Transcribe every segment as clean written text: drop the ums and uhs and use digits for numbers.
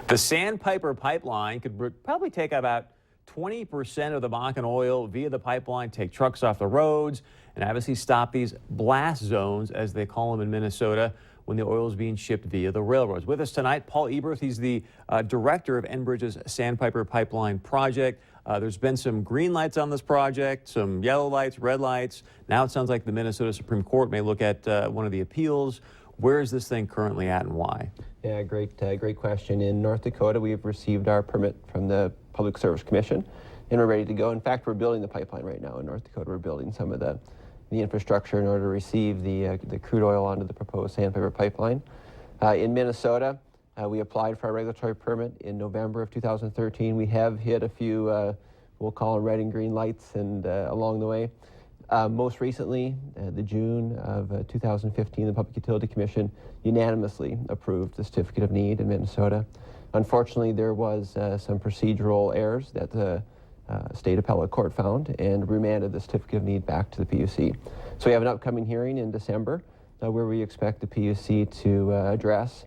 The Sandpiper pipeline could probably take about 20% of the Bakken oil via the pipeline, take trucks off the roads, and obviously stop these blast zones, as they call them in Minnesota, when the oil is being shipped via the railroads. With us tonight, Paul Eberth. He's the director of Enbridge's Sandpiper pipeline project. There's been some green lights on this project, some yellow lights, red lights. Now it sounds like the Minnesota Supreme Court may look at one of the appeals. Where is this thing currently at and why? Yeah, great question. In North Dakota, we've received our permit from the Public Service Commission, and we're ready to go. In fact, we're building the pipeline right now in North Dakota. We're building some of the infrastructure in order to receive the crude oil onto the proposed Sandpiper pipeline. In Minnesota, we applied for our regulatory permit in November of 2013. We have hit a few, we'll call them red and green lights, and along the way. Most recently, the June of 2015, the Public Utility Commission unanimously approved the Certificate of Need in Minnesota. Unfortunately, there was some procedural errors that the State Appellate Court found and remanded the Certificate of Need back to the PUC. So we have an upcoming hearing in December where we expect the PUC to address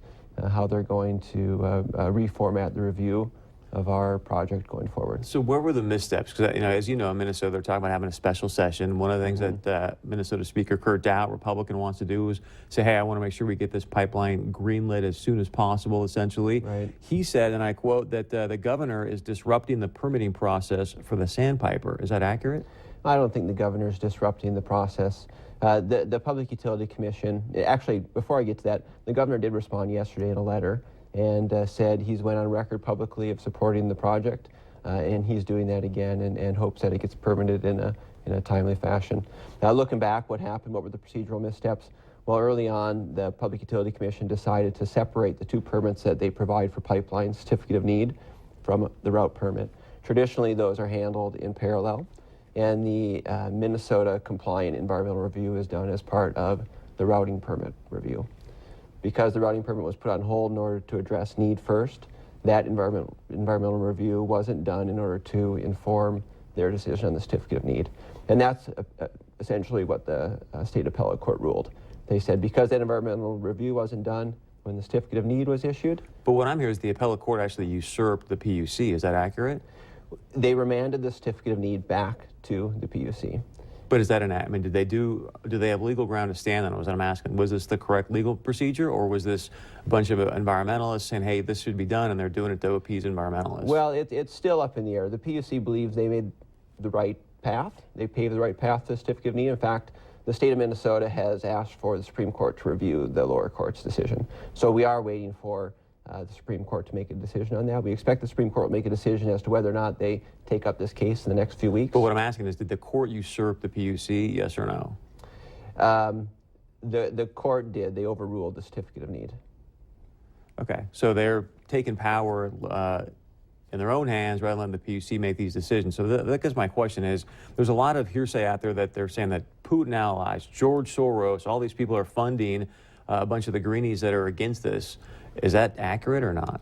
how they're going to reformat the review of our project going forward. So where were the missteps? Because, as you know, in Minnesota, they're talking about having a special session. One of the things that Minnesota Speaker Kurt Dowd, Republican, wants to do is say, hey, I want to make sure we get this pipeline greenlit as soon as possible, essentially. Right. He said, and I quote, that the governor is disrupting the permitting process for the Sandpiper. Is that accurate? I don't think the governor is disrupting the process. The Public Utility Commission, actually, before I get to that, the governor did respond yesterday in a letter and said he's went on record publicly of supporting the project, and he's doing that again and hopes that it gets permitted in a timely fashion. Now, looking back, what happened? What were the procedural missteps? Well, early on, the Public Utility Commission decided to separate the two permits that they provide for pipeline Certificate of Need from the route permit. Traditionally, those are handled in parallel, and the Minnesota compliant environmental review is done as part of the routing permit review. Because the routing permit was put on hold in order to address need first, that environmental review wasn't done in order to inform their decision on the Certificate of Need. And that's essentially what the State Appellate Court ruled. They said because that environmental review wasn't done when the Certificate of Need was issued. But what I'm hearing is the Appellate Court actually usurped the PUC. Is that accurate? They remanded the Certificate of Need back to the PUC. But is that do they have legal ground to stand on it? Was what I'm asking. Was this the correct legal procedure, or was this a bunch of environmentalists saying, hey, this should be done, and they're doing it to appease environmentalists? Well, it's still up in the air. The PUC believes they made the right path. They paved the right path to the Certificate of Need. In fact, the state of Minnesota has asked for the Supreme Court to review the lower court's decision. So we are waiting for the Supreme Court to make a decision on that. We expect the Supreme Court will make a decision as to whether or not they take up this case in the next few weeks. But what I'm asking is, did the court usurp the PUC, yes or no? The court did. They overruled the Certificate of Need. Okay, so they're taking power in their own hands rather than letting the PUC make these decisions. So that guess my question is, there's a lot of hearsay out there that they're saying that Putin allies, George Soros, all these people are funding a bunch of the greenies that are against this. Is that accurate or not?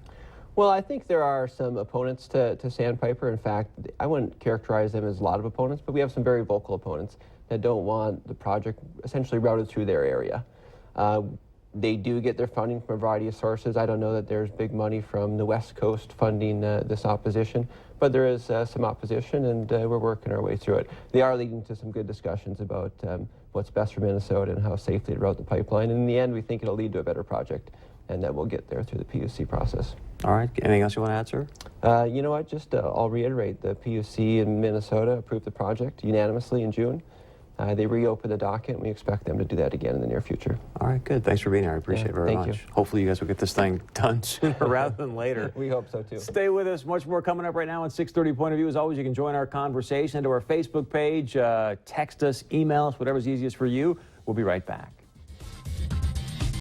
Well, I think there are some opponents to Sandpiper. In fact, I wouldn't characterize them as a lot of opponents, but we have some very vocal opponents that don't want the project essentially routed through their area. They do get their funding from a variety of sources. I don't know that there's big money from the West Coast funding this opposition, but there is some opposition, and we're working our way through it. They are leading to some good discussions about what's best for Minnesota and how safely to route the pipeline. And in the end, we think it'll lead to a better project, and that we'll get there through the PUC process. All right. Anything else you want to add, sir? You know what? Just I'll reiterate, the PUC in Minnesota approved the project unanimously in June. They reopened the docket, and we expect them to do that again in the near future. All right, good. Thanks for being here. I appreciate it very much. Thank you. Hopefully you guys will get this thing done sooner rather than later. We hope so, too. Stay with us. Much more coming up right now on 630 Point of View. As always, you can join our conversation to our Facebook page, text us, email us, whatever's easiest for you. We'll be right back.